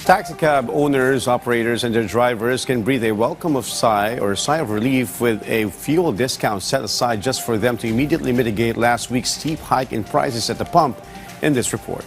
Taxicab owners, operators, and their drivers can breathe a welcome sigh of relief with a fuel discount set aside just for them to immediately mitigate last week's steep hike in prices at the pump in this report.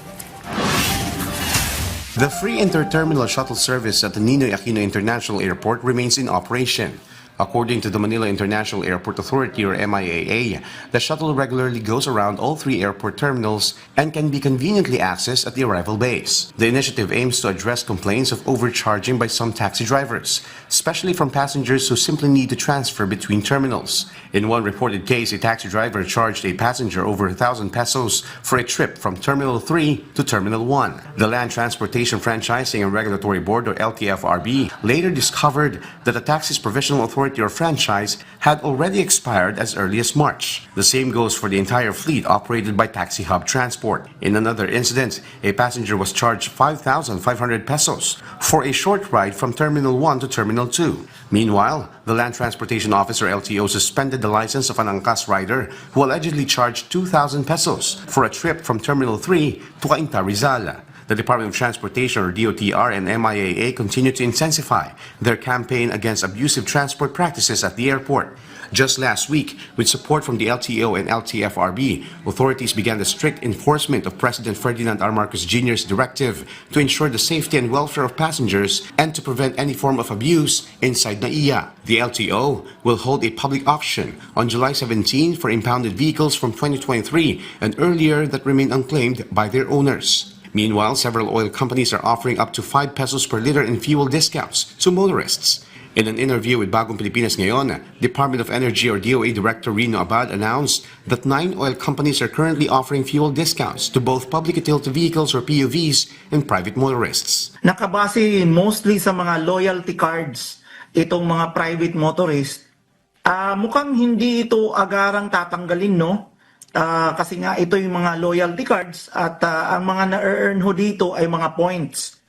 The free inter-terminal shuttle service at the Ninoy Aquino International Airport remains in operation. According to the Manila International Airport Authority or MIAA, the shuttle regularly goes around all three airport terminals and can be conveniently accessed at the arrival base. The initiative aims to address complaints of overcharging by some taxi drivers, especially from passengers who simply need to transfer between terminals. In one reported case, a taxi driver charged a passenger over 1,000 pesos for a trip from Terminal 3 to Terminal 1. The Land Transportation Franchising and Regulatory Board or LTFRB later discovered that the taxi's provisional authority or franchise had already expired as early as March. The same goes for the entire fleet operated by Taxi Hub Transport. In another incident, a passenger was charged 5,500 pesos for a short ride from Terminal 1 to Terminal 2. Meanwhile, the Land Transportation Office or LTO suspended the license of an angkas rider who allegedly charged 2,000 pesos for a trip from Terminal 3 to Cainta, Rizal. The Department of Transportation or DOTR and MIAA continue to intensify their campaign against abusive transport practices at the airport. Just last week, with support from the LTO and LTFRB, authorities began the strict enforcement of President Ferdinand R. Marcos Jr.'s directive to ensure the safety and welfare of passengers and to prevent any form of abuse inside NAIA. The LTO will hold a public auction on July 17 for impounded vehicles from 2023 and earlier that remain unclaimed by their owners. Meanwhile, several oil companies are offering up to 5 pesos per liter in fuel discounts to motorists. In an interview with Bagong Pilipinas Ngayon, Department of Energy or DOE Director Rino Abad announced that 9 oil companies are currently offering fuel discounts to both public utility vehicles or PUVs and private motorists. Nakabase mostly sa mga loyalty cards itong mga private motorists. Mukhang hindi ito agarang tatanggalin, no? Kasi nga ito yung mga loyalty cards at ang mga na-earn ho dito ay mga points.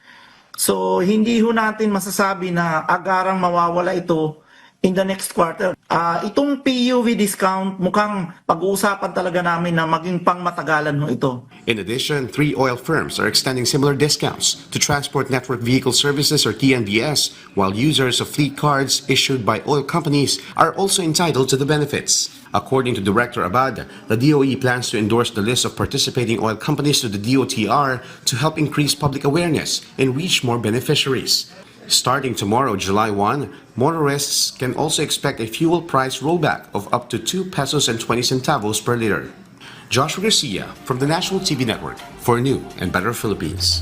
So hindi ho natin masasabi na agarang mawawala ito in the next quarter. Itong PUV discount mukhang pag-uusapan talaga namin na maging pangmatagalan ho ito. In addition, 3 oil firms are extending similar discounts to Transport Network Vehicle Services or TNVS, while users of fleet cards issued by oil companies are also entitled to the benefits. According to Director Abad, the DOE plans to endorse the list of participating oil companies to the DOTR to help increase public awareness and reach more beneficiaries. Starting tomorrow, July 1, motorists can also expect a fuel price rollback of up to 2 pesos and 20 centavos per liter. Joshua Garcia from the National TV Network for a new and better Philippines.